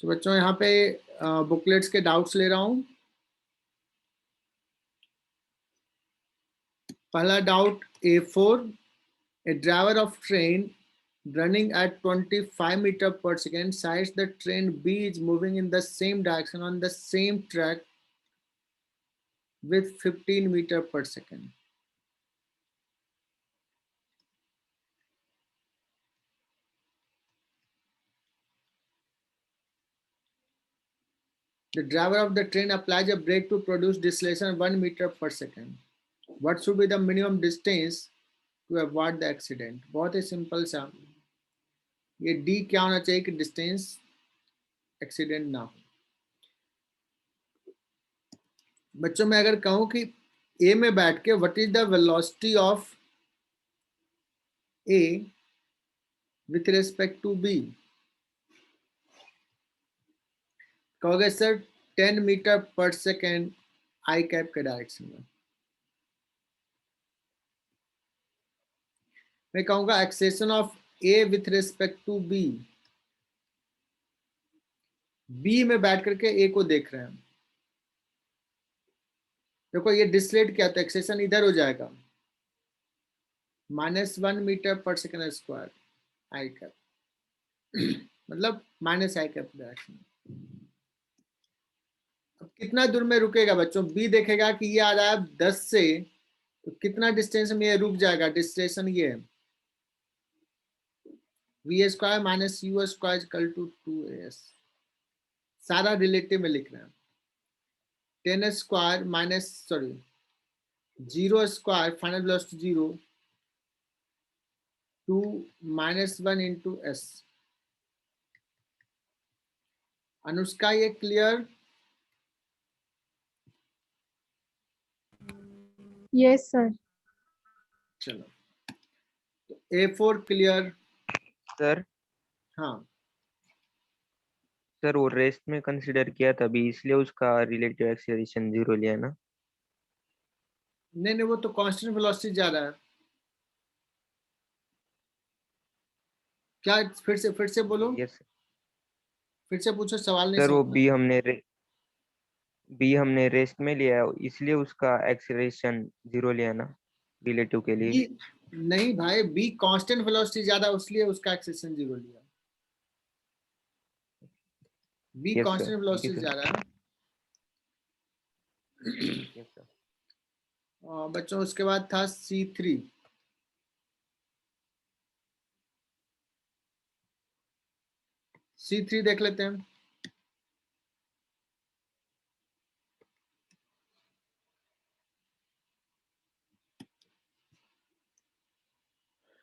तो बच्चों यहाँ पे बुकलेट्स के डाउट्स ले रहा हूँ। पहला doubt A4, a driver of train running at 25 meter per second sights the train B is moving in the same direction on the same track with 15 meter per second. The driver of the train applies a brake to produce deceleration 1 meter per second. What should be the minimum distance to avoid the accident? बहुत ही simple सा, ये D क्या होना चाहिए कि distance accident ना हो। बच्चों मैं अगर कहूं कि A में बैठ के what is the velocity of A with respect to B, कहोगे सर 10 मीटर पर सेकेंड आई कैप के डायरेक्शन में। मैं कहूंगा acceleration of A with respect to B, B में बैठ करके A को देख रहे हैं। देखो ये डिसलेट किया तो एक्सेलेरेशन इधर हो जाएगा, -1 मीटर पर सेकेंड स्क्वायर आई कैप, मतलब माइनस आई कैप डायरेक्शन। अब कितना दूर में रुकेगा बच्चों? B देखेगा कि ये आ रहा है 10 से, तो कितना डिस्टेंस में ये रुक जाएगा? डिस्टेंस ये है V square minus U square equal to 2AS। सारा रिलेटिव में लिख रहे हैं। 10 square minus 0 square final velocity 0 to -1 into S। Anushka ये क्लियर? Yes sir. चलो तो A4 क्लियर? सर हाँ सर वो रेस्ट में कंसीडर किया था अभी, इसलिए उसका रिलेटिव एक्सेलरेशन 0 लिया ना। नहीं नहीं, वो तो कांस्टेंट वेलोसिटी जा रहा है। क्या? फिर से बोलो, यस फिर से पूछो, सवाल नहीं सर, वो समझा। बी हमने रेस्ट में लिया है, इसलिए उसका एक्सेलरेशन 0 लिया ना रिलेटिव के लिए। B नहीं भाई, B कांस्टेंट वेलोसिटी ज्यादा, इसलिए उसका एक्सेलेरेशन 0 लिया। B yes sir, constant thank you velocity sir. जा रहा है। Yes sir. बच्चों उसके बाद था C3। C3 देख लेते हैं।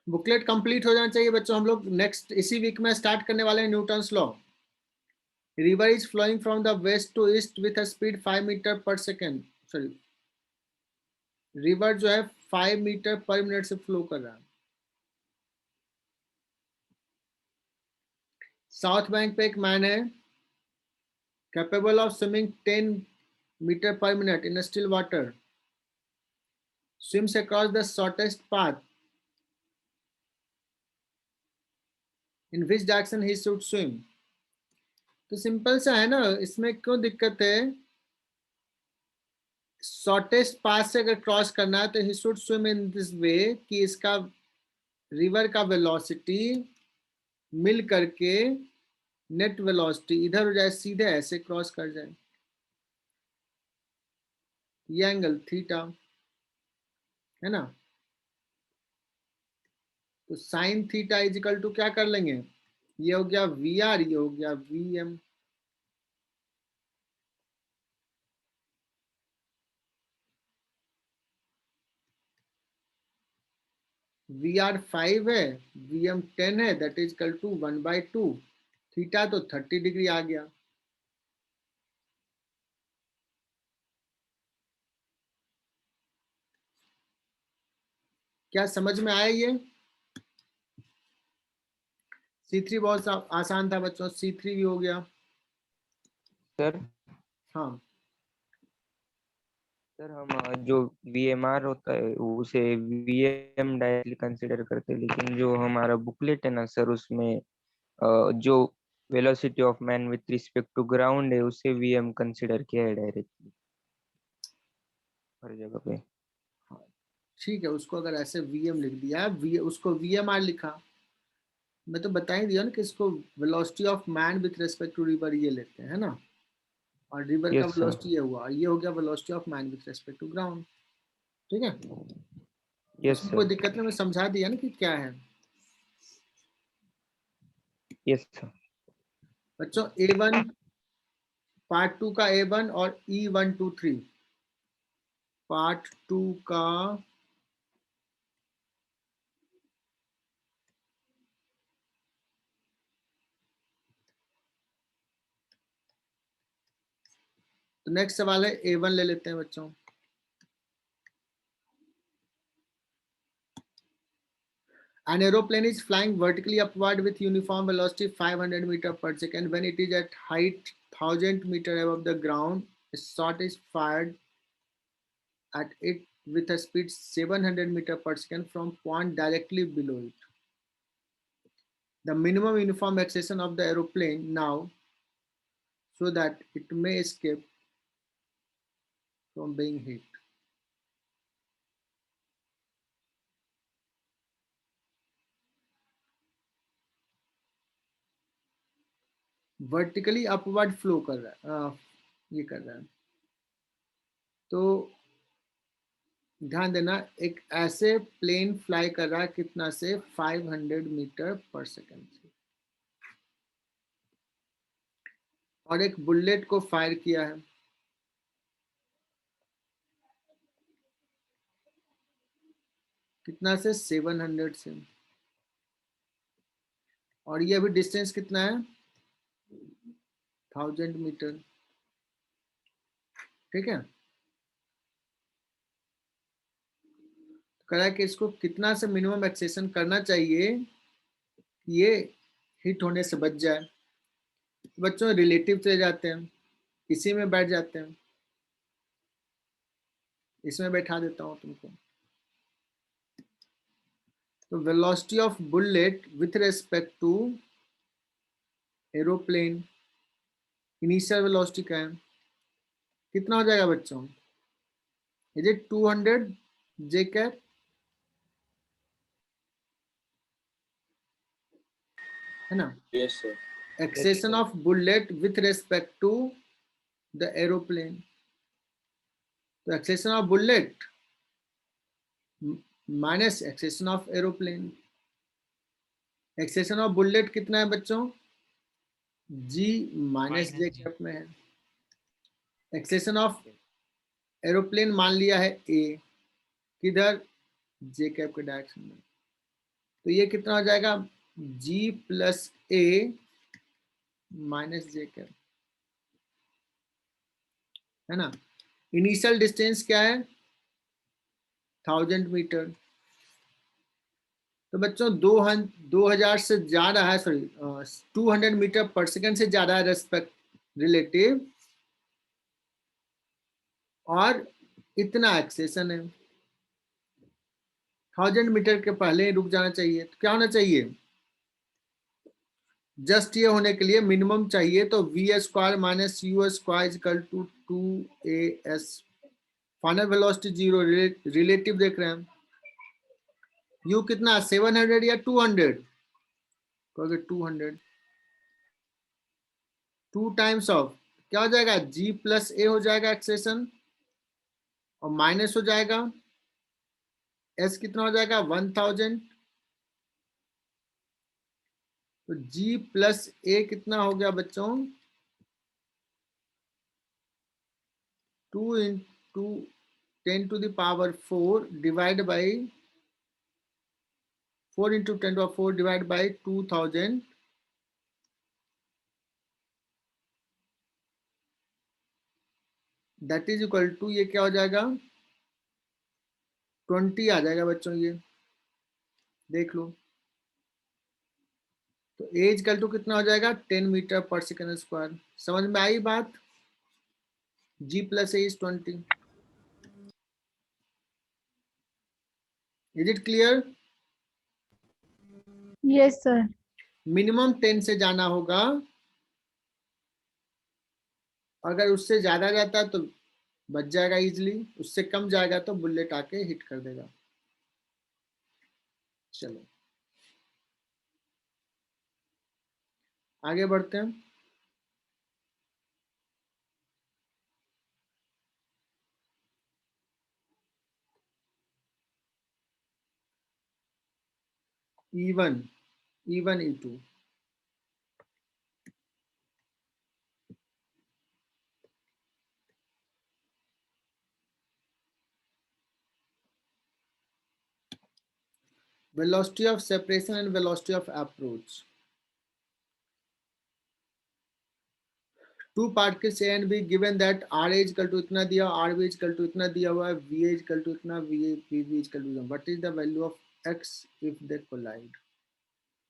बुकलेट कंप्लीट हो जाना चाहिए बच्चों। हम लोग नेक्स्ट इसी वीक में स्टार्ट करने वाले हैं Newton's law. River is flowing from the west to east with a speed 5 metre पर सेकेंड। सॉरी, रिवर जो है 5 मीटर पर मिनट से फ्लो कर रहा है। साउथ बैंक पे एक मैन है, capable of swimming 10 metre per minute in still water, swims across the shortest path in which direction he should swim। तो सिंपल सा है ना, इसमें क्यों दिक्कत है? शॉर्टेस्ट पाथ से अगर क्रॉस करना है तो he should swim in this way कि इसका रिवर का वेलोसिटी मिल करके नेट वेलोसिटी इधर हो जाए, सीधे ऐसे क्रॉस कर जाए। ये एंगल थीटा है ना, तो साइन थीटा इजिकल टू क्या कर लेंगे? ये हो गया VR, ये हो गया VM। VR 5 है, VM 10 है, that is equal to 1/2। Theta तो 30 डिग्री आ गया। क्या समझ में आया ये? C3 बहुत आसान था बच्चों, C3 भी हो गया। सर हाँ सर हम जो VMR होता है उसे VM डायरेक्टली कंसीडर करते हैं, लेकिन जो हमारा बुकलेट है ना सर, उसमें जो velocity of man with respect to ground है, उसे वीएम कंसीडर किया है डायरेक्टली हर जगह पे। ठीक है, उसको अगर ऐसे वीएम लिख दिया, उसको वीएमआर लिखा, मैं तो बता ही दिया ना कि इसको velocity of man with respect to river ये लेते हैं ना, और रिवर का यस सर। वेलोसिटी ये हुआ, और ये हो गया velocity of man with respect to ground. ठीक है, यस उसमें कोई सर। दिक्कत नहीं, मैं समझा दिया ना कि क्या है। Yes sir. बच्चों A1 पार्ट 2 का A1 और E123 पार्ट 2 का तो नेक्स्ट सवाल है A1 ले लेते हैं बच्चों। An aeroplane is flying vertically upward with uniform velocity 500 meter per second. When it is at height 1000 meter above the ground, a shot is fired at it with a speed 700 meter per second from point directly below it. The minimum uniform acceleration of the aeroplane now so that it may escape from being hit. Vertically upward flow कर रहा है, ये कर रहा है। तो ध्यान देना, एक ऐसे प्लेन फ्लाई कर रहा है कितना से 500 मीटर पर सेकंड से, और एक बुलेट को फायर किया है कितना से 700 से, और ये अभी डिस्टेंस कितना है 1000 मीटर। ठीक है, तो कह रहा है कि इसको कितना से मिनिमम एक्सेशन करना चाहिए ये हिट होने से बच जाए। बच्चों रिलेटिव चले जाते हैं, इसी में बैठ जाते हैं, इसमें बैठा देता हूं तुमको। तो velocity of bullet with respect to aeroplane, initial velocity का है, कितना हो जाएगा बच्चों? Is it 200 J cap? है ना? Yes, sir. Acceleration of bullet with respect to the aeroplane, तो acceleration of bullet minus acceleration of aeroplane. Acceleration of bullet कितना है बच्चों? जी माइनस जे कैप में है। एक्सेशन ऑफ एरोप्लेन मान लिया है ए, किधर? जे कैप के डायरेक्शन में। तो ये कितना हो जाएगा? जी प्लस ए माइनस जे कैप, है ना? इनिशियल डिस्टेंस क्या है? 1000 मीटर। तो बच्चों 2000 से ज्यादा है, सॉरी 200 मीटर पर सेकंड से ज्यादा है रेस्पेक्ट रिलेटिव, और इतना एक्सेशन है। 1000 मीटर के पहले ही रुक जाना चाहिए, तो क्या होना चाहिए? जस्ट ये होने के लिए मिनिमम चाहिए, तो V square minus U square equal to 2as। Final velocity 0, relative देख रहे हैं। यू कितना 700 या 200? कहोगे 200, 2 टाइम्स ऑफ क्या हो जाएगा? जी प्लस ए हो जाएगा एक्सेशन, और माइनस हो जाएगा एस कितना हो जाएगा? 1000। तो जी प्लस ए कितना हो गया बच्चों? 2 into 10 to the power 4 divide by 4 into 10 to 4 divide by 2000, that is equal to, ये क्या हो जाएगा? 20 आ जाएगा बच्चों, ये देख लो। तो एज इक्वल टू कितना हो जाएगा? 10 मीटर पर सेकंड स्क्वायर। समझ में आई बात? G plus A is 20। Is it clear? Yes, sir. Minimum 10 से जाना होगा अगर उससे ज्यादा जाता है तो बच जाएगा इजिली, उससे कम जाएगा तो बुलेट आके हिट कर देगा। चलो आगे बढ़ते हैं। E1, E1, E2, velocity of separation and velocity of approach. Two particles A and B given that R is equal to इतना दिया, RB is equal to इतना दिया हुआ है, VA is equal to इतना, PB is equal to इतना. What is the value of X if they collide?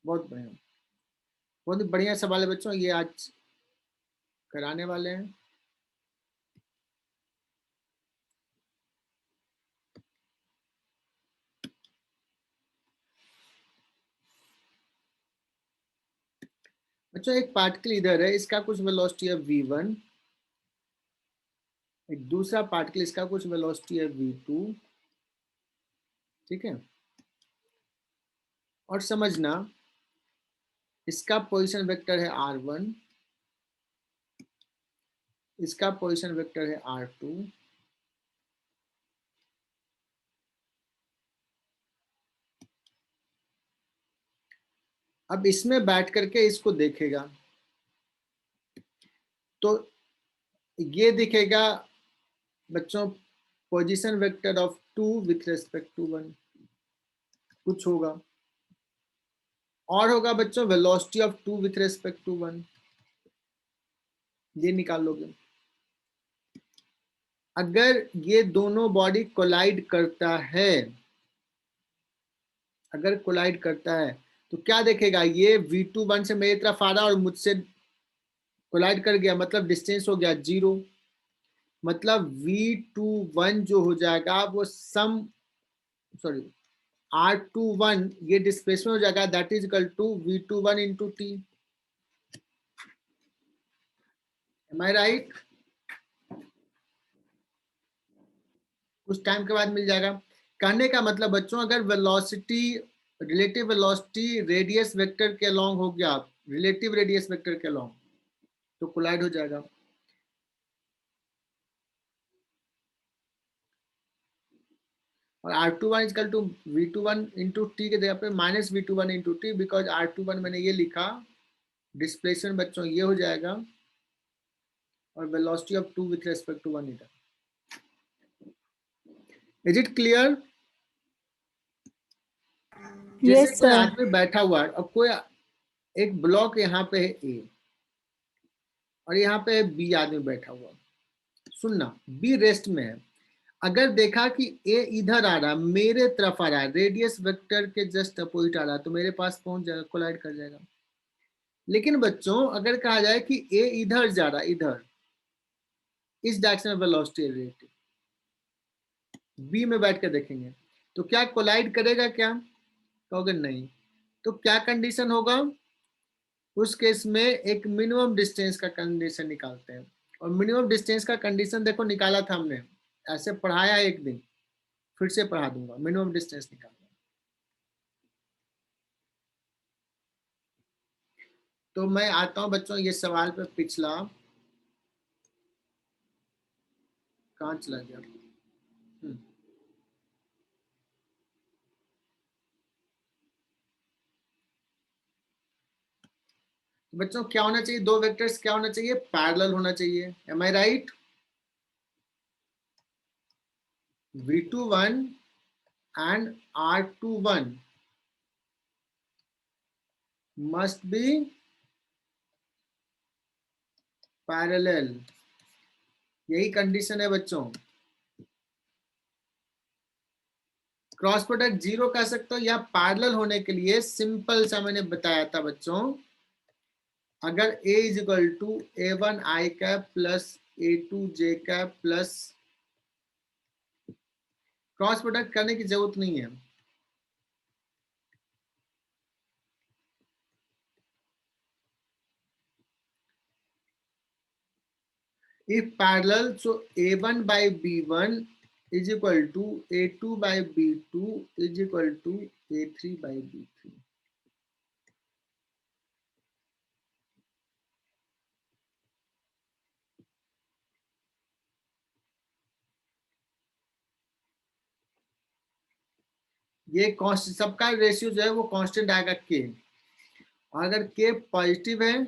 बहुत बढ़िया, बहुत ही बढ़िया सवाल है बच्चों, ये आज कराने वाले हैं। बच्चों एक पार्टिकल इधर है, इसका कुछ वेलोसिटी है v1, एक दूसरा पार्टिकल इसका कुछ वेलोसिटी है v2, ठीक है। और समझना इसका पोजीशन वेक्टर है r1, इसका पोजीशन वेक्टर है r2, अब इसमें बैठ करके इसको देखेगा तो ये दिखेगा बच्चों position vector of 2 with respect to 1, कुछ होगा और होगा बच्चों velocity of 2 with respect to 1, ये निकाल लोगे। अगर ये दोनों बॉडी कोलाइड करता है, अगर कोलाइड करता है तो क्या देखेगा, ये v21 से मेरी तरफ आ रहा और मुझसे कोलाइड कर गया, मतलब डिस्टेंस हो गया 0, मतलब v21 जो हो जाएगा वो सम, सॉरी r21 ये डिस्प्लेसमेंट हो जाएगा, that is equal to v21 into T. Am I right? कुछ टाइम के बाद मिल जाएगा। कहने का मतलब बच्चों अगर velocity, relative velocity radius vector के अलोंग हो गया, रिलेटिव रेडियस वेक्टर के अलोंग, तो कोलाइड हो जाएगा। और R21 equal to V21 into T के जगह पे minus V21 into T, because R21 मैंने ये लिखा, डिस्प्लेसमेंट बच्चों ये हो जाएगा और velocity of 2 with respect to 1 metre. Is it clear? जैसे Yes, कोई sir. आदमी बैठा हुआ है और कोई एक ब्लॉक यहाँ पे है ए और यहाँ पे है बी आदमी बैठा हुआ, सुनना बी रेस्ट में है, अगर देखा कि ए इधर आ रहा, मेरे तरफ आ रहा है, रेडियस वेक्टर के जस्ट अपोजिट आ रहा, तो मेरे पास पहुंच जाएगा, कोलाइड कर जाएगा। लेकिन बच्चों अगर कहा जाए कि ए इधर जा रहा, इधर इस डायरेक्शन में वेलोसिटी रिलेटिव, बी में बैठ कर देखेंगे तो क्या कोलाइड करेगा, क्या कहोगे नहीं, तो क्या कंडीशन होगा, उस केस में एक मिनिमम डिस्टेंस का कंडीशन निकालते हैं। और मिनिमम डिस्टेंस का कंडीशन देखो निकाला था हमने, ऐसे पढ़ाया एक दिन, फिर से पढ़ा दूंगा, मिनिमम डिस्टेंस निकालना। तो मैं आता हूं बच्चों ये सवाल पे, पिछला कहाँ चला गया, बच्चों क्या होना चाहिए, दो वेक्टर्स क्या होना चाहिए, पैरेलल होना चाहिए, am I right? V21 and R21 must be parallel, यही कंडीशन है बच्चों। क्रॉस प्रोडक्ट जीरो कह सकते हो, या पैरेलल होने के लिए सिंपल सा मैंने बताया था बच्चों, अगर A is equal to A1 I cap plus A2 J cap plus, cross product करने की जरूरत नहीं है, If parallel, so A1 by B1 is equal to A2 by B2 is equal to A3 by B3. ये constant, सबका ratio जो है वो कांस्टेंट आएगा के। और अगर के पॉजिटिव है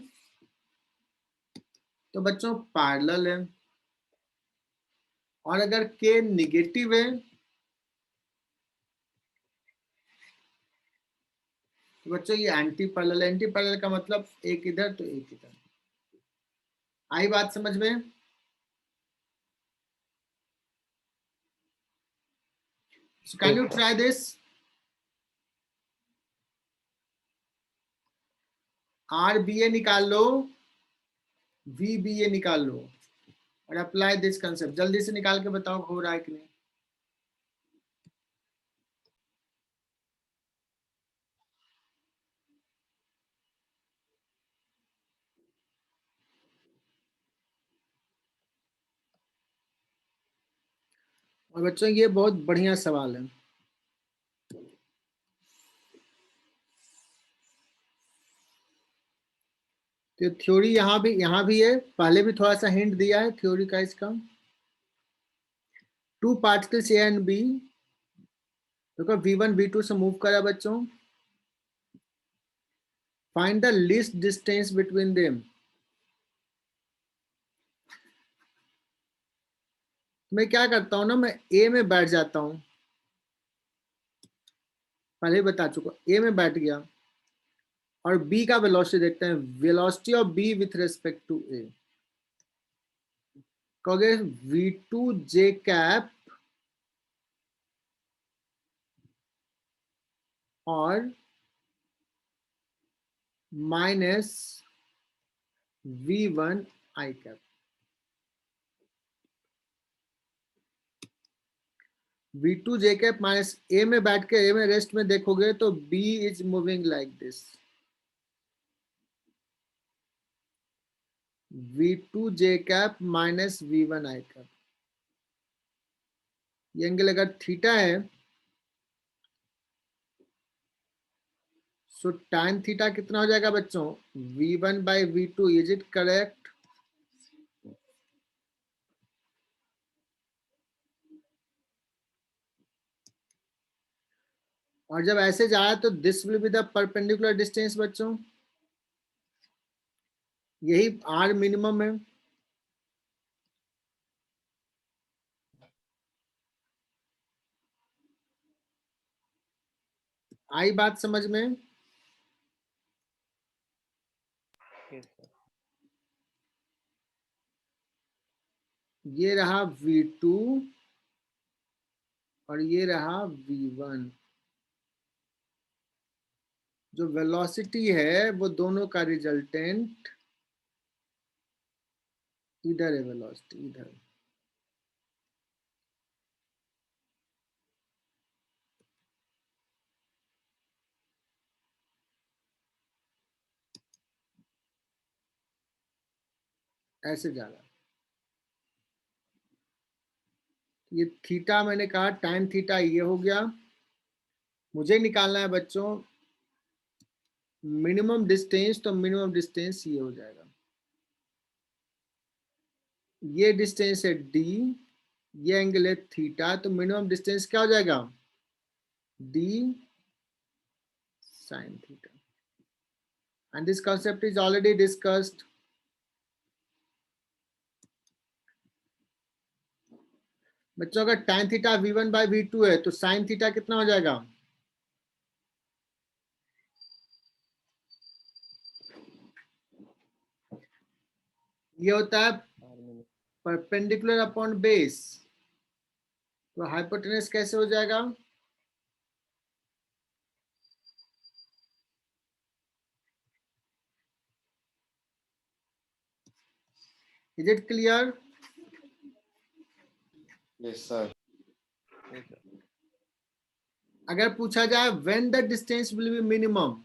तो बच्चों पैरेलल है, और अगर के निगेटिव है तो बच्चों ये एंटी पैरेलल। एंटी पैरेलल का मतलब एक इधर तो एक इधर। आई बात समझ में? So can you try this? R B A निकाल लो, वी बी ए निकाल लो और अप्लाई दिस कंसेप्ट। जल्दी से निकाल के बताओ हो रहा है कि नहीं। और बच्चों ये बहुत बढ़िया सवाल है। तो थ्योरी यहाँ भी है, पहले भी थोड़ा सा हिंट दिया है थ्योरी का इसका। Two particles A and B, देखो V1 V2 से मूव करा बच्चों। Find the least distance between them. मैं क्या करता हूं ना, मैं ए में बैठ जाता हूं, पहले ही बता चुका, ए में बैठ गया और बी का वेलोसिटी देखते हैं। Velocity of B with respect to A, कहोगे V2 जे कैप और minus V1 I cap. V2 J cap minus A में बैठ के ए में रेस्ट में देखोगे तो B is moving like this. V2 J cap minus V1 I cap. ये एंगल अगर थीटा है सो tan थीटा कितना हो जाएगा बच्चों? V1 by V2, is it correct? और जब ऐसे जा रहा है तो this will be the perpendicular distance बच्चों, यही R मिनिमम है। आई बात समझ में? Yes, sir. ये रहा V2 और ये रहा V1। जो वेलोसिटी है वो दोनों का रिजल्टेंट इधर है, वेलोसिटी इधर। ऐसे जा रहा है। ये थीटा मैंने कहा, tan थीटा ये हो गया। मुझे निकालना है बच्चों मिनिमम डिस्टेंस, तो मिनिमम डिस्टेंस ये हो जाएगा। ये डिस्टेंस है d, ये एंगल है थीटा, तो मिनिमम डिस्टेंस क्या हो जाएगा? d sin theta। and this concept is already discussed। बच्चों अगर tan theta V1 by V2 है तो sin थीटा कितना हो जाएगा? ये होता है R minimum. Perpendicular upon base, तो हाइपोटेनस कैसे हो जाएगा? Is it clear? Yes, sir. Yes, sir. अगर पूछा जाए when the distance will be minimum,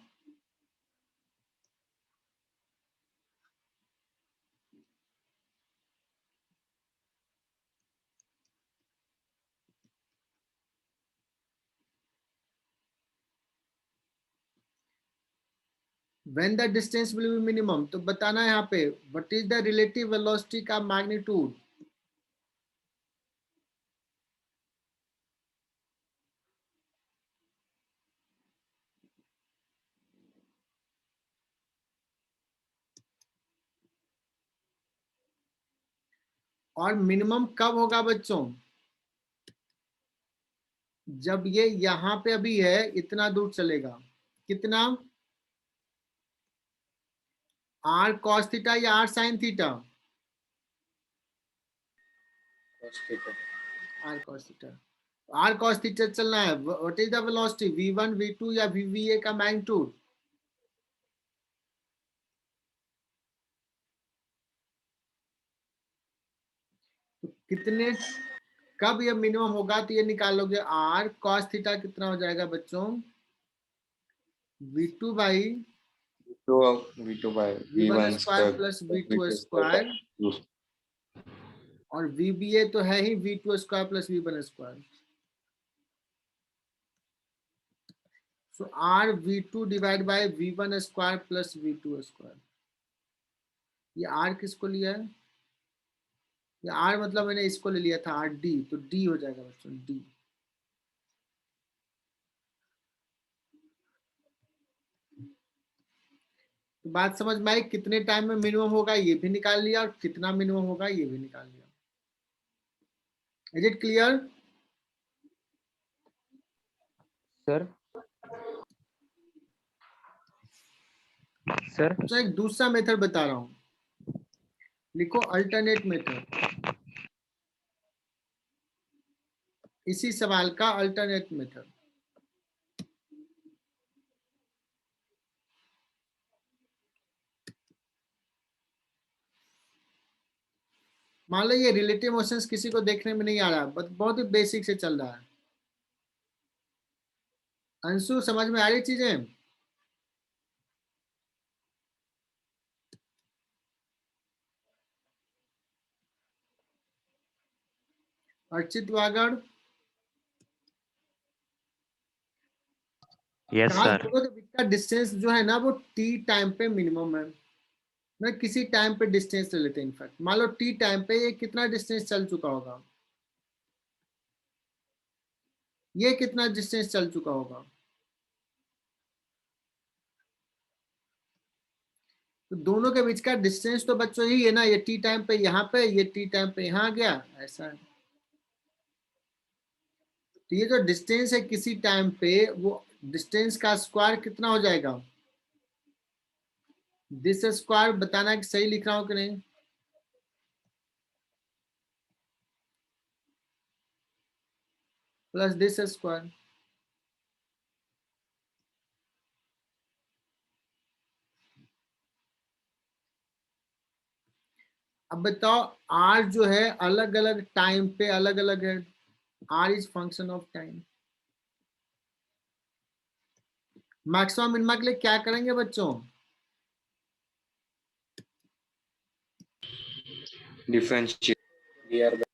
when the distance will be minimum, तो बताना है यहाँ पे what is the relative velocity का मैग्नीट्यूड। और मिनिमम कब होगा बच्चों, जब ये यहाँ पे अभी है इतना दूर चलेगा, कितना, आर कॉस थीटा या r sine theta, r cos theta, r cos theta चलना है। What is the velocity, v1 v2 या vva का मैग्नीट्यूड। तो कितने, कब ये मिनिमम होगा, तो ये निकालोगे आर कॉस थीटा कितना हो जाएगा बच्चों, v2 by V2 by v1 V1 square square plus plus v2 V2 square, square. और vba तो है ही v2 square plus v1 square. So r v2 divide by v1 square plus v2 square. ये r किसको लिया है, ये are मतलब मैंने इसको ले लिया था आर डी, तो डी हो जाएगा बच्चों डी। तो बात समझ में आई, कितने टाइम में मिनिमम होगा ये भी निकाल लिया, और कितना मिनिमम होगा ये भी निकाल लिया। Is it clear sir sir तो एक दूसरा मेथड बता रहा हूं, लिखो अल्टरनेट मेथड, इसी सवाल का अल्टरनेट मेथड। मान लो ये रिलेटिव मोशंस किसी को देखने में नहीं आ रहा, बहुत ही बेसिक से चल रहा है। अंशु समझ में आ रही चीजें, अर्चित वागड़, यस कहा सर। दोनों के बीच का डिस्टेंस जो है ना वो टी टाइम पे मिनिमम है। मैं किसी टाइम पे डिस्टेंस ले लेते हैं, इनफैक्ट मान लो टी टाइम पे ये कितना डिस्टेंस चल चुका होगा, ये कितना डिस्टेंस चल चुका होगा। तो दोनों के बीच का डिस्टेंस तो बच्चों ही है ना, ये टी टाइम पे यहाँ पे, ये टी टाइम पे यहाँ गया, ऐसा है। तो ये जो डिस्टेंस है किसी टाइम पे, वो डिस्टेंस का स्क्वायर कितना हो जाएगा, दिस स्क्वायर, बताना कि सही लिख रहा हूं कि नहीं। Plus this square. अब बताओ आर जो है अलग अलग टाइम पे अलग अलग है, r is function of time. Maximum minima के लिए क्या करेंगे बच्चों, Differentiate. Here the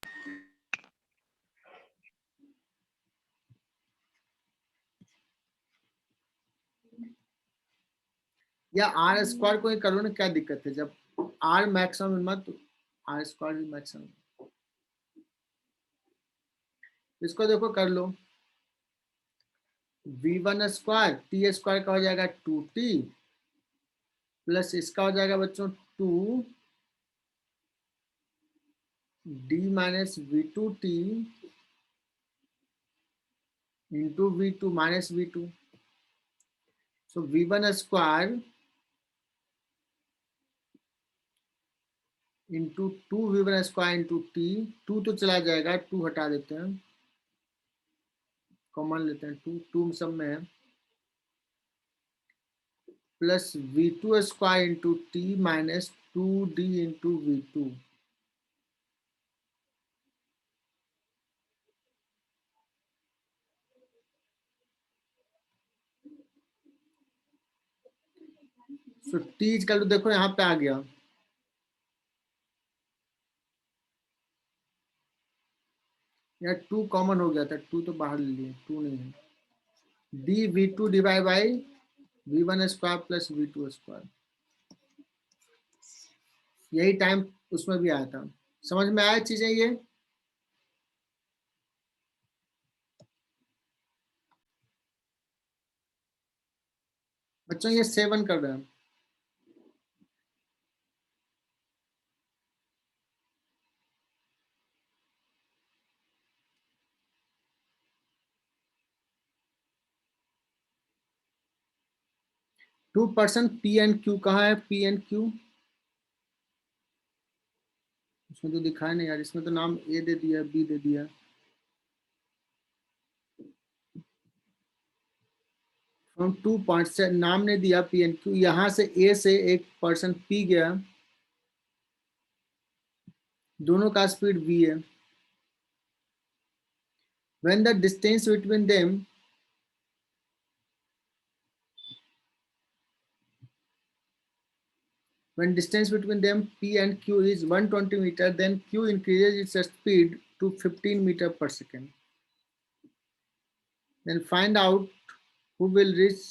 या आर स्क्वायर को ही करो ना, क्या दिक्कत है, जब आर मैक्सिमम मिनिमा तो आर स्क्वायर भी मैक्सिमम। इसको देखो कर लो, v1 स्क्वायर टी स्क्वायर का हो जाएगा 2t प्लस इसका हो जाएगा बच्चों 2 D minus v2t into v2 minus v2। सो v1 square into 2v1 square into T, 2 तो चला जाएगा, 2 हटा देते हैं, कॉमन लेते हैं, 2 2 सब में है, plus v2 square into T minus 2d into v2। So T का देखो यहाँ पे आ गया, यार 2 कॉमन हो गया था, 2 तो बाहर ले लिए, 2 नहीं है, d v two divide by v1 square plus v2 square, यही टाइम उसमें भी आया था। समझ में आया चीजें ये? बच्चों ये 7 कर रहे हैं। Two person P and Q, कहाँ है पी एंड क्यू? इसमें तो दिखाया नहीं यार, इसमें तो नाम ए दे दिया, बी दे दिया। फ्रॉम 2 पॉइंट से नाम ने दिया पी एंड क्यू, यहाँ से ए से एक पर्सन पी गया, दोनों का स्पीड v है। when the distance between them when distance between them p and q is 120 meter, then q increases its speed to 15 meter per second. Then find out who will reach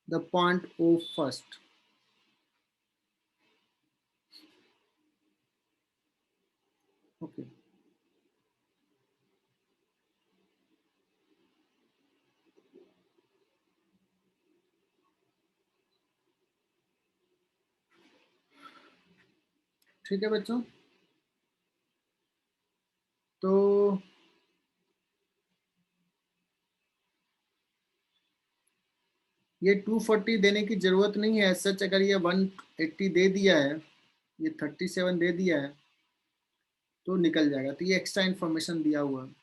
the point O first. Okay. ठीक है बच्चों, तो ये 240 देने की जरूरत नहीं है सच। अगर ये 180 दे दिया है, ये 37 दे दिया है, तो निकल जाएगा। तो ये एक्स्ट्रा इंफॉर्मेशन दिया हुआ है।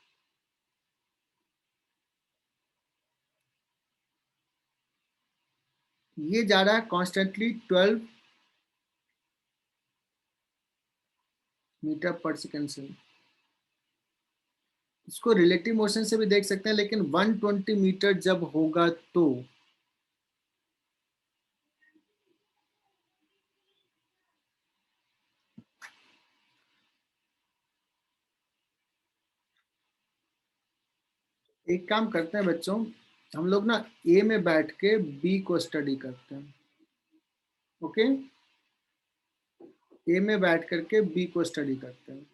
ये जा रहा है कॉन्स्टेंटली 12 मीटर पर सेकेंड से। इसको रिलेटिव मोशन से भी देख सकते हैं, लेकिन 120 मीटर जब होगा तो एक काम करते हैं बच्चों, हम लोग ना ए में बैठ के बी को स्टडी करते हैं। ओके, ए में बैठ करके बी को स्टडी करते हैं।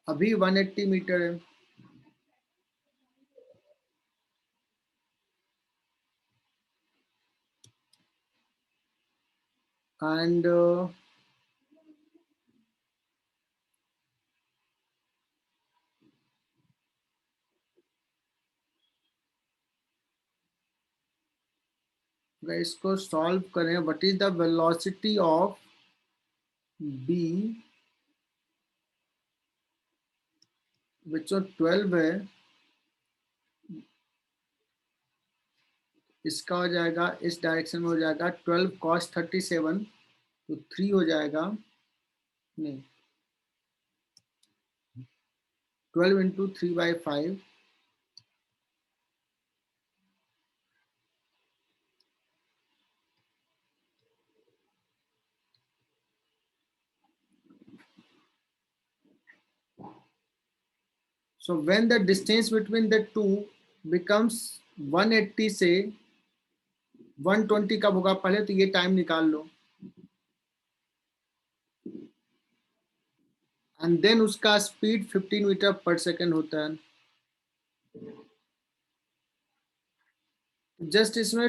अभी 180 मीटर है, एंड अगर इसको सॉल्व करें, what is the velocity of B? बच्चों 12 है, इसका हो जाएगा इस डायरेक्शन में हो जाएगा 12 cos 37, तो 3 हो जाएगा, नहीं 12 into 3/5, so when the distance between the two becomes 180 से 120 कब होगा, पहले तो ये टाइम निकाल लो, एंड देन उसका स्पीड 15 मीटर पर सेकेंड होता है। जस्ट इसमें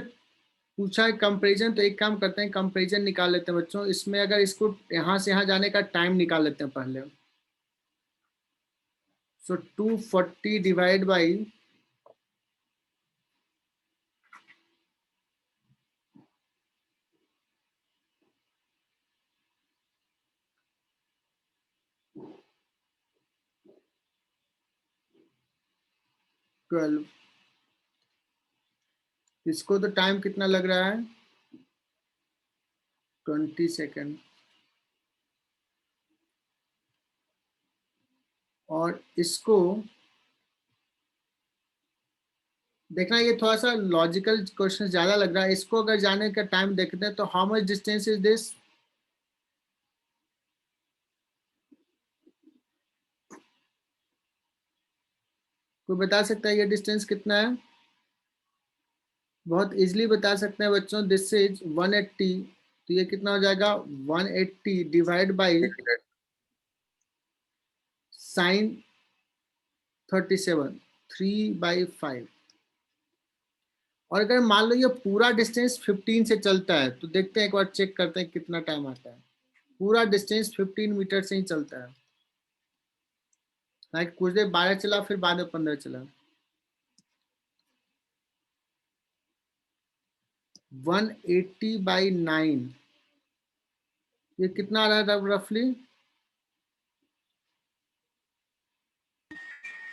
पूछा है कंपेरिजन, तो एक काम करते हैं कंपेरिजन निकाल लेते हैं बच्चों। इसमें अगर इसको यहाँ से यहाँ जाने का टाइम निकाल लेते हैं पहले। सो 240 डिवाइड बाई 12, इसको तो टाइम कितना लग रहा है, 20 सेकेंड। और इसको देखना, ये थोड़ा सा लॉजिकल क्वेश्चन ज्यादा लग रहा है। इसको अगर जाने का टाइम देखते हैं तो how much distance is this, कोई बता सकता है ये डिस्टेंस कितना है? बहुत इजीली बता सकते हैं बच्चों, दिस इज 180, तो ये कितना हो जाएगा 180 डिवाइड बाई साइन 37, 3/5। और अगर मान लो ये पूरा डिस्टेंस 15 से चलता है तो देखते हैं, एक बार चेक करते हैं कितना टाइम आता है। पूरा डिस्टेंस 15 मीटर से ही चलता है, लाइक कुछ देर 12 चला, फिर बाद में 15 चला। 180/9, ये कितना आ रहा है रफली?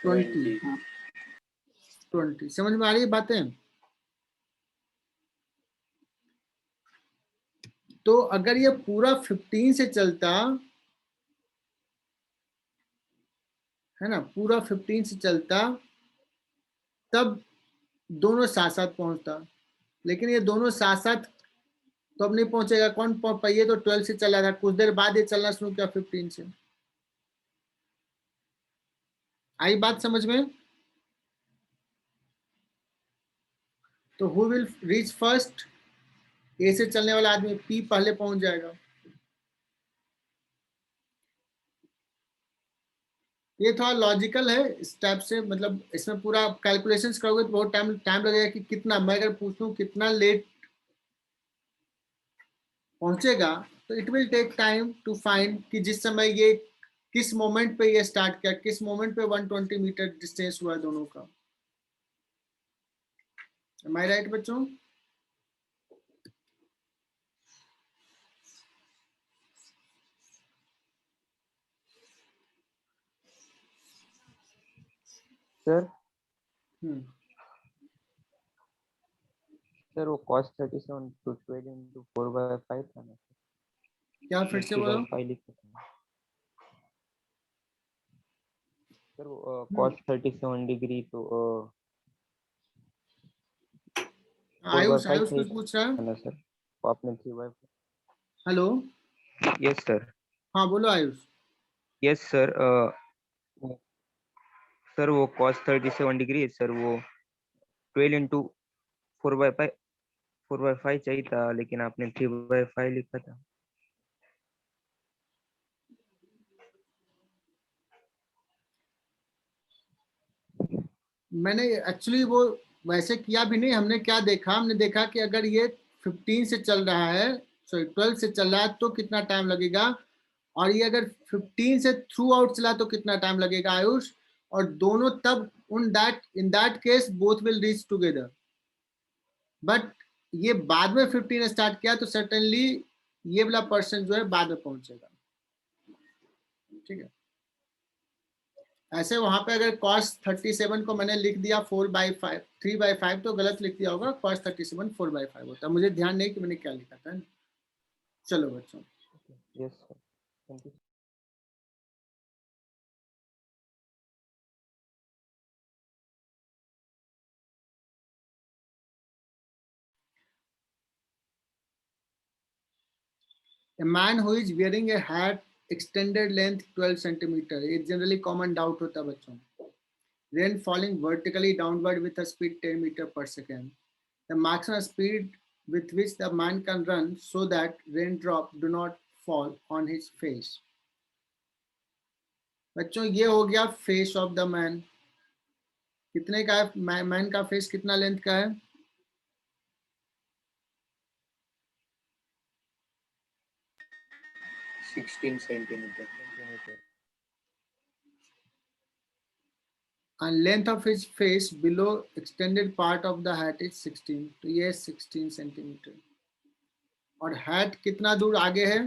20। समझ में आ रही है बातें? तो अगर ये पूरा 15 से चलता है ना, पूरा 15 से चलता, तब दोनों साथ साथ पहुंचता, लेकिन ये दोनों साथ साथ तो अब नहीं पहुंचेगा। कौन पहिए तो 12 से चला था, कुछ देर बाद ये चलना शुरू किया 15 से। आई बात समझ में? तो हु विल रीच फर्स्ट? ए से चलने वाला आदमी, पी पहले पहुंच जाएगा। ये थोड़ा लॉजिकल है इस टाइप से, मतलब इसमें पूरा कैलकुलेशंस करोगे तो बहुत टाइम टाइम लगेगा कि कितना, मैं अगर पूछूं कितना लेट पहुंचेगा, तो it will take time to find कि जिस समय ये किस मोमेंट पे ये स्टार्ट किया, किस मोमेंट पे 120 मीटर डिस्टेंस हुआ दोनों का। एम आई राइट बच्चों? सर हम्म, सर वो cos 37 to 12 into 4/5 था ना, क्या फिर से बोलो? 3/5 लिखा था सर। वो हम्म, cos 37 डिग्री तो 4/5 आयुष आयुष सही कुछ पूछ रहा है? था ना सर? वो आपने 3/5। Hello, yes sir. हाँ बोलो आयुष। Yes sir. सर वो cos 37 डिग्री है सर, वो 12 into 4/5 चाहिए था, लेकिन आपने 3/5 लिखा था। मैंने एक्चुअली वो वैसे किया भी नहीं, हमने क्या देखा, हमने देखा कि अगर ये 15 से चल रहा है, सॉरी 12 से चल रहा है तो कितना टाइम लगेगा, और ये अगर 15 से थ्रू आउट चला तो कितना टाइम लगेगा आयुष, और दोनों तब उन that in that case both will reach together. But ये बाद में 15 स्टार्ट किया तो सर्टेनली ये वाला पर्सन जो है बाद में पहुंचेगा। ठीक है, ऐसे वहां पे अगर cos 37 को मैंने लिख दिया 4/5 3/5 तो गलत लिख दिया होगा, cos 37 4/5 होता, मुझे ध्यान नहीं कि मैंने क्या लिखा था। चलो बच्चों, yes sir, thank you. a man who is wearing a hat extended length 12 centimeter, ये जनरली कॉमन डाउट होता है बच्चों। Rain falling vertically downward with a speed 10 meter per second. The maximum speed with which the man can run so that raindrop do not fall on his face. बच्चों ये हो गया face of the man. कितने का है man का face, कितना length का है? 16 centimeter. And length of his face below extended part of the hat is 16, तो ये 16 सेंटीमीटर। और हैट कितना दूर आगे है?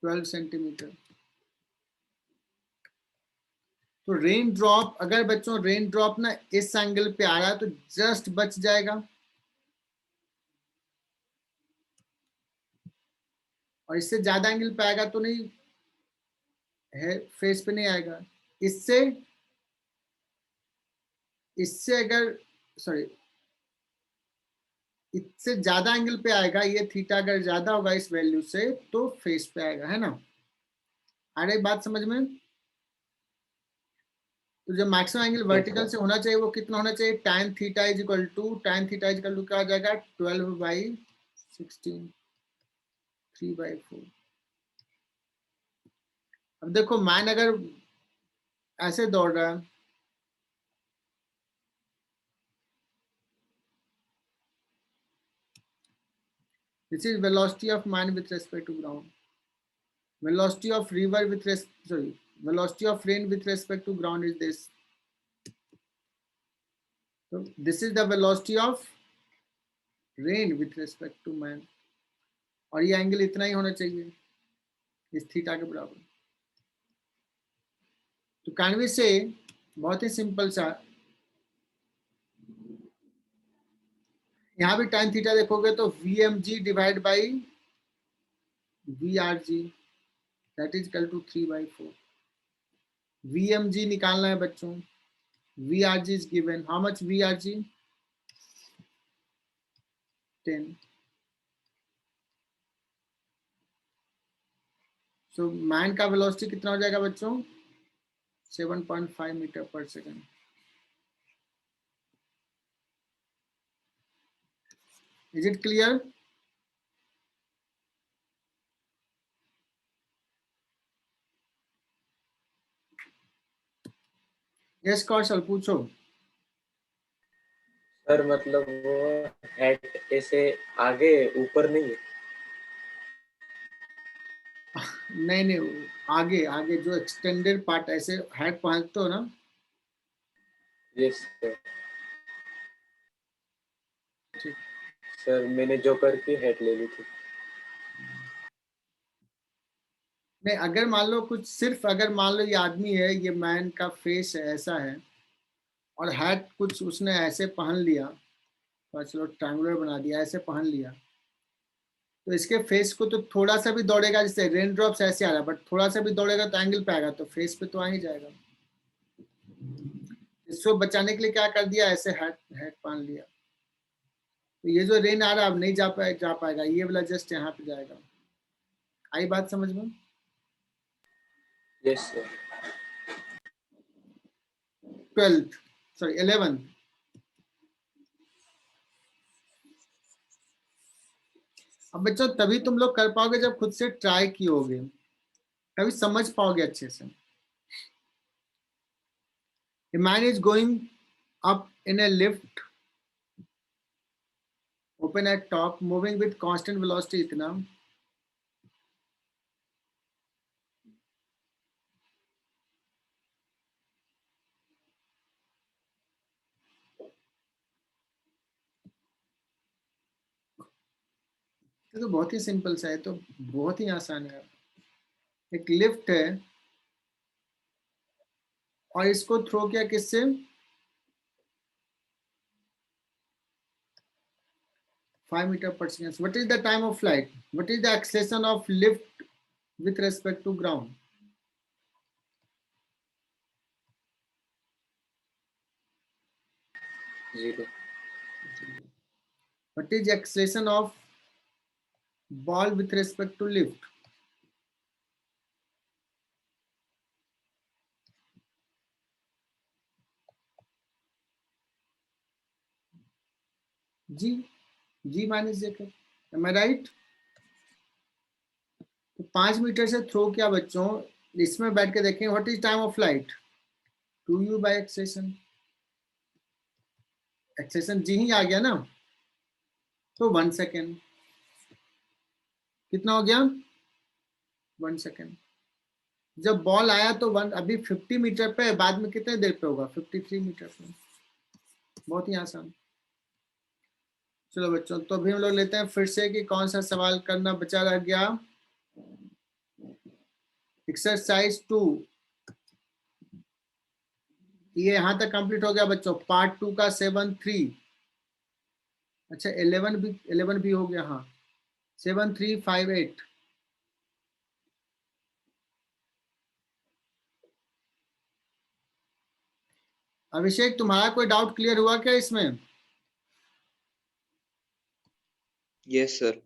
12 सेंटीमीटर। तो रेन ड्रॉप, अगर बच्चों रेन ड्रॉप ना इस एंगल पे आ रहा है तो जस्ट बच जाएगा, और इससे ज्यादा एंगल पे आएगा तो नहीं है, फेस पे नहीं आएगा। इससे इससे अगर सॉरी इससे ज्यादा एंगल पे आएगा, ये थीटा अगर ज्यादा होगा इस वैल्यू से तो फेस पे आएगा, है ना। आ रही बात समझ में? तो जो मैक्सिमम एंगल वर्टिकल से होना चाहिए वो कितना होना चाहिए? tan theta is equal to क्या आ जाएगा? 12/16, 3/4। अब देखो मैन अगर ऐसे दौड़ रहा है, this is velocity of man with respect to ground. Velocity of river with velocity of rain with respect to ground is this. So this is the velocity of rain with respect to man. और ये angle इतना ही होना चाहिए इस theta के बराबर। तो can we से बहुत ही सिंपल सा, यहाँ भी tan थीटा देखोगे तो VMG divide by VRG that is equal to 3/4। VMG निकालना है बच्चों, VRG is given. How much VRG? 10. So man का वेलोसिटी कितना हो जाएगा बच्चों? 7.5 मीटर पर second. Is it clear? Yes कौशल पूछो। सर मतलब वो हेड ऐसे आगे ऊपर नहीं है? नहीं नहीं, आगे आगे जो एक्सटेंडेड पार्ट ऐसे हेड पहुंचते हो ना। Yes sir. ठीक। सर मैंने जोकर की हेड ले ली थी। नहीं, अगर मान लो कुछ सिर्फ अगर मान लो ये आदमी है, ये मैन का फेस है ऐसा है और हैट कुछ उसने ऐसे पहन लिया, तो चलो ट्रायंगुलर बना दिया, ऐसे पहन लिया, तो इसके फेस को तो थोड़ा सा भी दौड़ेगा, जैसे रेन ड्रॉप्स ऐसे आ रहा है, बट थोड़ा सा भी दौड़ेगा तो एंगल पे आएगा, तो फेस पे तो आ ही जाएगा। इसको बचाने के लिए क्या कर दिया, ऐसे हैट हैट पहन लिया, तो ये जो रेन आ रहा है अब नहीं जा पाएगा, ये वाला जस्ट यहाँ पे जाएगा। आई बात समझ में? Yes sir. 11। अब बच्चों तभी तुम लोग कर पाओगे जब खुद से ट्राई कियोगे, तभी समझ पाओगे अच्छे से। A man is going up in a lift, open at top, moving with constant velocity इतना, तो बहुत ही सिंपल सा है, तो बहुत ही आसान है। एक लिफ्ट है और इसको थ्रो किया किससे? 5 मीटर पर सेकेंड। What is the time of flight? What is the acceleration of lift with respect to ground? Zero. What is acceleration of ball with respect to lift? G minus जेकर, am I right? तो 5 metre से throw किया बच्चों, इसमें बैठ के देखें what is time of flight? 2u by acceleration, acceleration g ही आ गया ना, तो 1 सेकेंड। कितना हो गया? 1 सेकेंड। जब बॉल आया तो अभी 50 मीटर पे, बाद में कितने देर पे होगा? 53 मीटर पे। बहुत ही आसान। चलो बच्चों, तो अभी हम लोग लेते हैं फिर से कि कौन सा सवाल करना बचा रह गया। एक्सरसाइज 2, ये यहां तक कंप्लीट हो गया बच्चों। पार्ट 2 का 7-3, अच्छा 11 भी हो गया, हाँ 7-3-5-8। अभिषेक तुम्हारा कोई डाउट क्लियर हुआ क्या इसमें? Yes sir.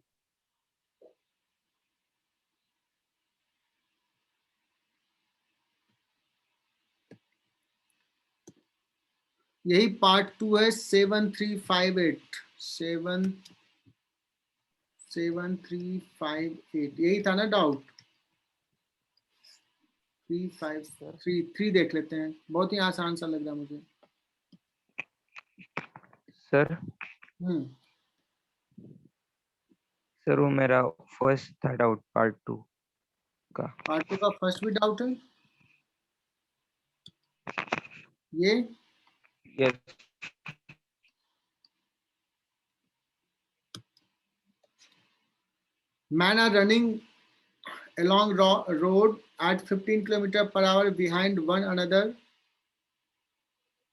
यही पार्ट 2 है 7358 7358 यही था ना डाउट 3533 देख लेते हैं बहुत ही आसान सा लग रहा है मुझे सर हम्म सर वो मेरा फर्स्ट था डाउट पार्ट 2 का। पार्ट 2 का फर्स्ट भी डाउट है ये yes man are running along road at 15 km per hour behind one another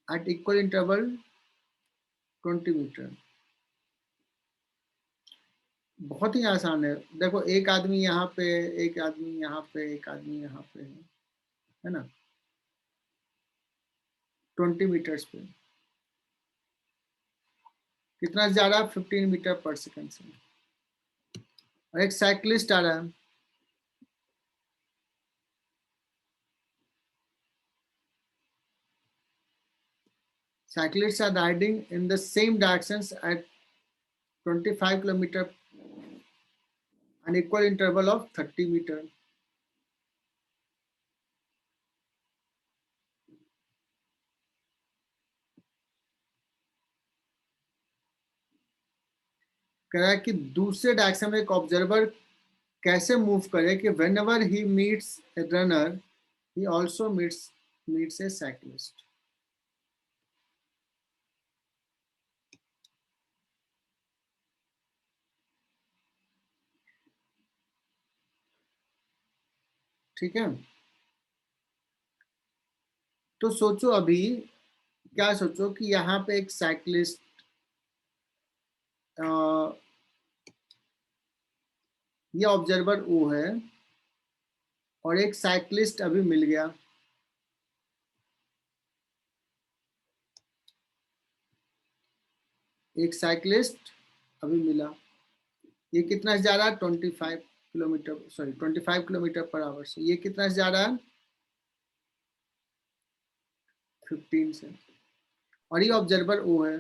at equal interval 20 metre बहुत ही आसान है देखो एक आदमी यहाँ पे एक आदमी यहाँ पे एक आदमी यहाँ पे है ना 20 मीटर्स पे कितना जा रहा है 15 मीटर पर सेकंड से और एक साइकिलिस्ट आ रहा है cyclists are riding in the same directions at 25 km an equal interval of 30 meter कह रहा है कि दूसरे डायरेक्शन में एक ऑब्जर्वर कैसे मूव करे कि whenever he meets a runner he also meets a cyclist ठीक है तो सोचो अभी क्या सोचो कि यहाँ पे एक साइकिलिस्ट ये ऑब्जर्वर ओ है और एक साइकिलिस्ट अभी मिल गया एक साइकिलिस्ट अभी मिला ये कितना से जा रहा है 25 kilometre sorry 25 kilometre per hour से ये कितना से जा रहा है 15 से और ये ऑब्जर्वर ओ है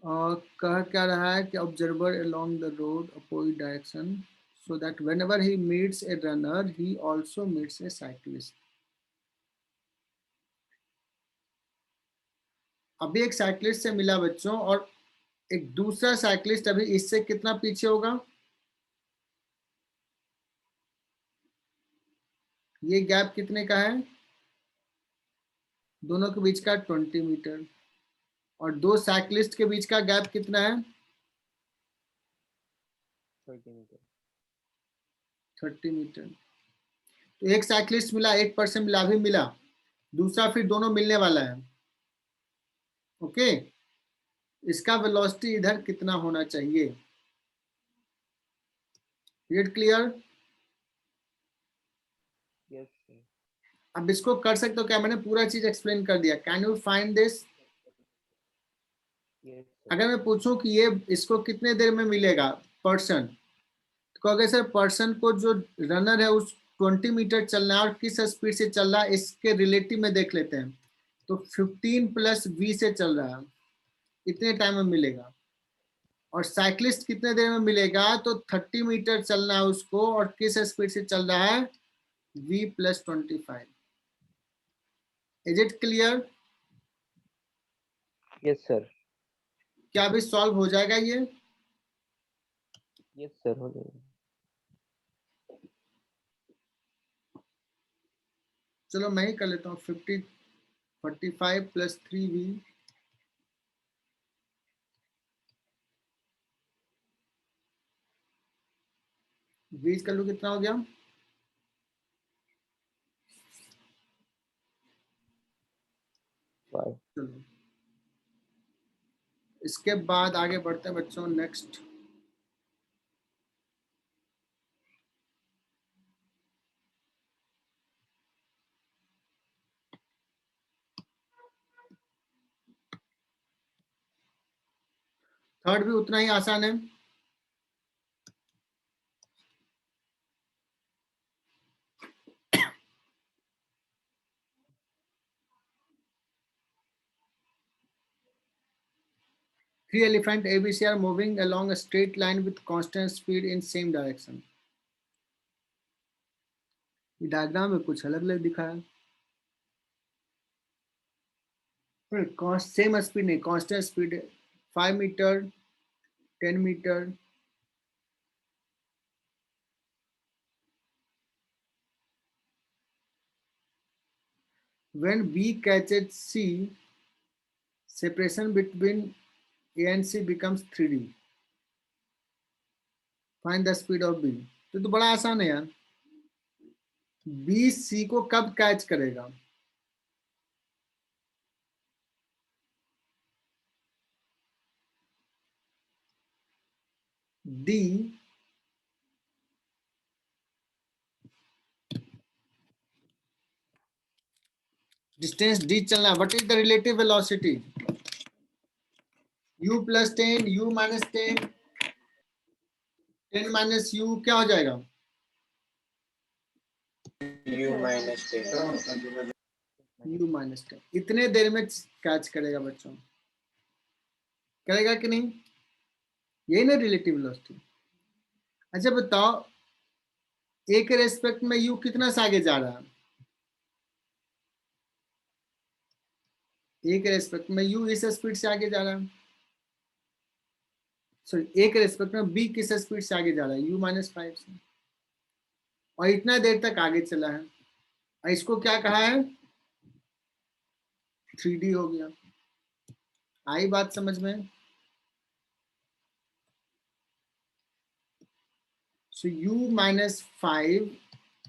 और कह क्या रहा है कि observer along the road opposite direction so that whenever he meets a runner he also meets a cyclist अभी एक साइकिलिस्ट से मिला बच्चों और एक दूसरा साइकिलिस्ट अभी इससे कितना पीछे होगा ये गैप कितने का है दोनों के बीच का 20 मीटर और दो साइकिलिस्ट के बीच का गैप कितना है 30 मीटर तो एक साइकिलिस्ट मिला एक पर्सन मिला भी मिला दूसरा फिर दोनों मिलने वाला है ओके इसका वेलोसिटी इधर कितना होना चाहिए इट क्लियर यस सर अब इसको कर सकते हो क्या मैंने पूरा चीज एक्सप्लेन कर दिया can you find this yes अगर मैं पूछूं कि ये इसको कितने देर में मिलेगा पर्सन तो कहोगे सर पर्सन को जो रनर है उस 20 मीटर चलना है और किस स्पीड से चल रहा है इसके रिलेटिव में देख लेते हैं तो 15 प्लस v से चल रहा है इतने टाइम में मिलेगा और साइकिलिस्ट कितने देर में मिलेगा तो 30 मीटर चलना है उसको और किस स्पीड से चल रहा है v plus 25 is it clear yes sir क्या अभी सॉल्व हो जाएगा ये यस सर हो जाएगा चलो मैं ही कर लेता हूँ 45 प्लस 3v बीज कर लो कितना हो गया 5 चलो इसके बाद आगे बढ़ते हैं बच्चों नेक्स्ट थर्ड भी उतना ही आसान है Three elephant ABC are moving along a straight line with constant speed in same direction. ये डायग्राम में कुछ अलग अलग दिखा है, सेम स्पीड नहीं, constant speed 5 metre 10 metre. When B catches C, separation between A and C becomes 3D. Find the speed of B. तो बड़ा आसान है यार. B C को कब कैच करेगा? D डिस्टेंस D चलना. What is the relative velocity? U plus 10, U minus 10, 10 minus U क्या हो जाएगा? U minus 10. U minus 10. इतने देर में कैच करेगा बच्चों, करेगा कि नहीं? यही ना रिलेटिव वेलोसिटी. अच्छा बताओ, A के रेस्पेक्ट में U कितना से आगे जा रहा है? A के रेस्पेक्ट में U इस स्पीड से आगे जा रहा है. सॉरी, A के रेस्पेक्ट में B किस स्पीड से आगे जा रहा है? U minus 5 से. और इतना देर तक आगे चला है. और इसको क्या कहा है? 3D हो गया. आई बात समझ में? So U minus 5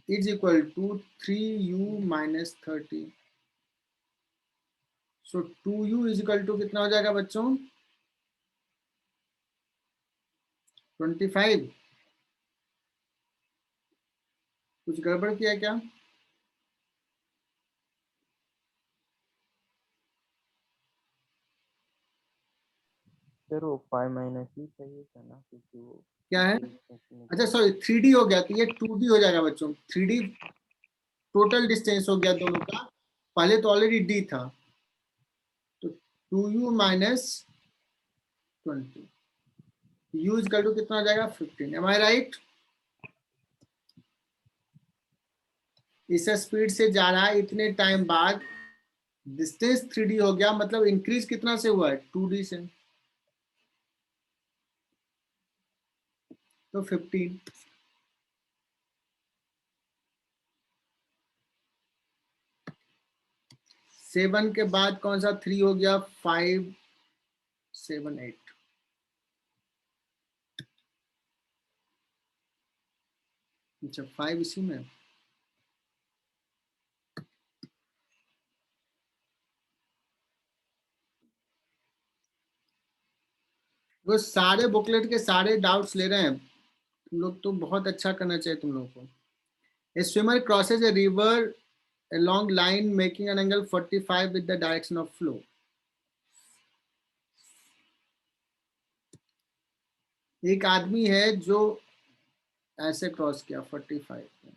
is equal to 3U minus 30. So 2U is equal to कितना हो जाएगा बच्चों? 25. कुछ गड़बड़ किया क्या? सर वो 5 माइनस ही चाहिए था ना, क्योंकि वो क्या है? अच्छा सॉरी, 3D हो गया तो ये 2D हो जाएगा बच्चों. 3D टोटल डिस्टेंस हो गया दोनों का. पहले तो ऑलरेडी D था, तो 2U minus 20. U is equal to कितना हो जाएगा? 15. Am I right? इस स्पीड से जा रहा है, इतने टाइम बाद डिस्टेंस 3D हो गया, मतलब इंक्रीज कितना से हुआ है? 2D से. तो 15. सेवन के बाद कौन सा 3 हो गया? 5 7 8. अच्छा 5 इसी में. वो सारे बुकलेट के सारे डाउट्स ले रहे हैं तुम लोग, तो बहुत अच्छा करना चाहिए तुम लोगों को. A swimmer crosses a river along line making an angle 45 with the direction of flow. एक आदमी है जो ऐसे क्रॉस किया 45 में.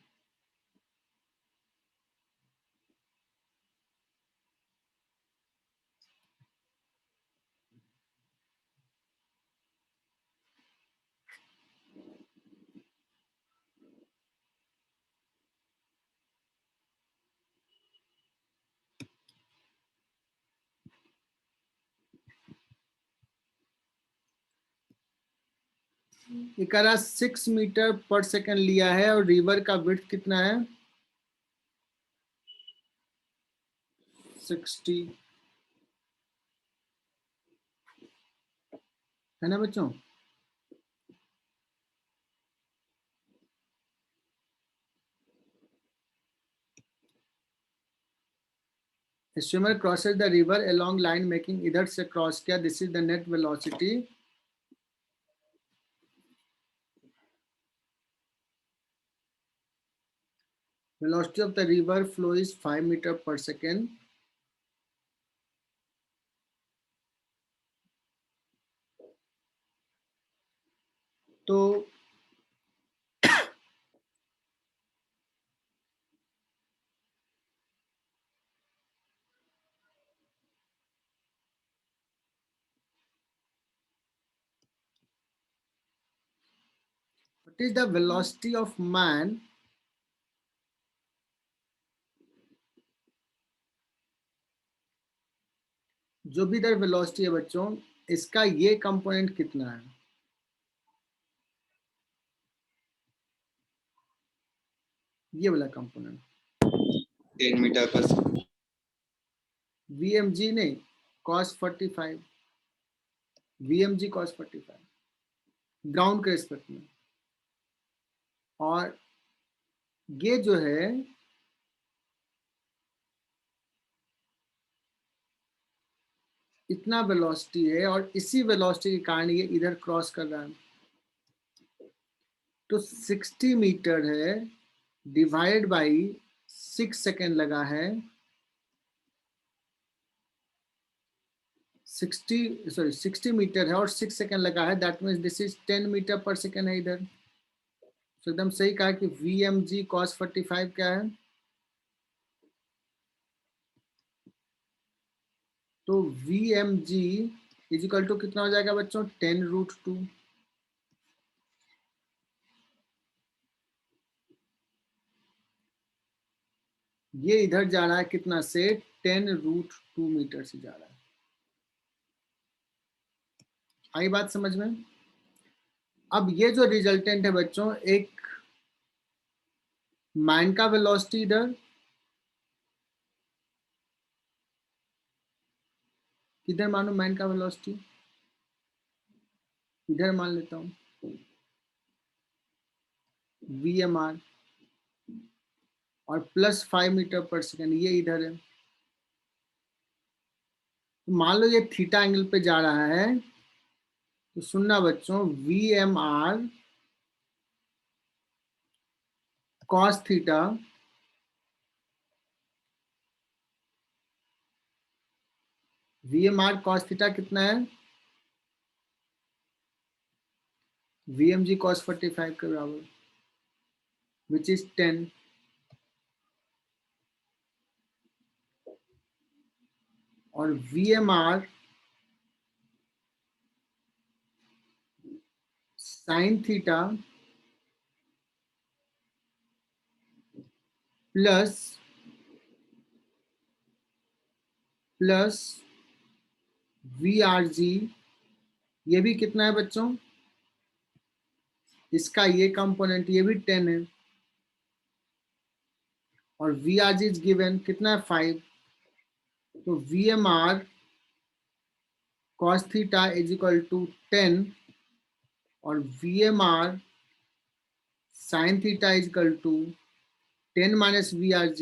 इकारा 6 मीटर पर सेकंड लिया है और रिवर का विड्थ कितना है? 60 है ना बच्चों? A swimmer crosses the river along line making इधर से क्रॉस किया. This is the net velocity. Velocity of the river flow is 5 meter per second. तो What is the velocity of man जो भी इधर वेलोसिटी है बच्चों, इसका ये कंपोनेंट कितना है? ये वाला कंपोनेंट 10 मीटर पर सेकंड। VMG नहीं, cos 45, VMG cos 45 ग्राउंड के रिस्पेक्ट में। और ये जो है इतना वेलोसिटी है और इसी वेलोसिटी के कारण ये इधर क्रॉस कर रहा है। तो 60 मीटर है डिवाइड बाई 6 सेकेंड लगा है, 60 मीटर है और 6 सेकेंड लगा है, that means this is 10 metre पर सेकेंड है इधर। तो एकदम सही कहा कि VMG cos 45 क्या है? तो VMG इज इक्वल टू कितना हो जाएगा बच्चों? 10√2। ये इधर जा रहा है कितना से? 10√2 मीटर से जा रहा है। आई बात समझ में? अब ये जो रिजल्टेंट है बच्चों, एक मैन का वेलोसिटी इधर, किधर मानो मैन का वेलोसिटी? इधर मान लेता हूं VMR, और प्लस 5 मीटर पर सेकेंड ये इधर है। तो मान लो ये थीटा एंगल पे जा रहा है, तो सुनना बच्चों, VMR cos theta VMR cos theta कितना है? VMG cos 45 के बराबर, विच इज 10। और VMR sin theta plus VRG, ये भी कितना है बच्चों? इसका ये कंपोनेंट ये भी 10 है, और VRG इज गिवन कितना है? 5। तो VMR cos theta is equal to 10 और VMR sin theta is equal to 10 minus VRG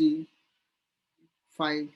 5।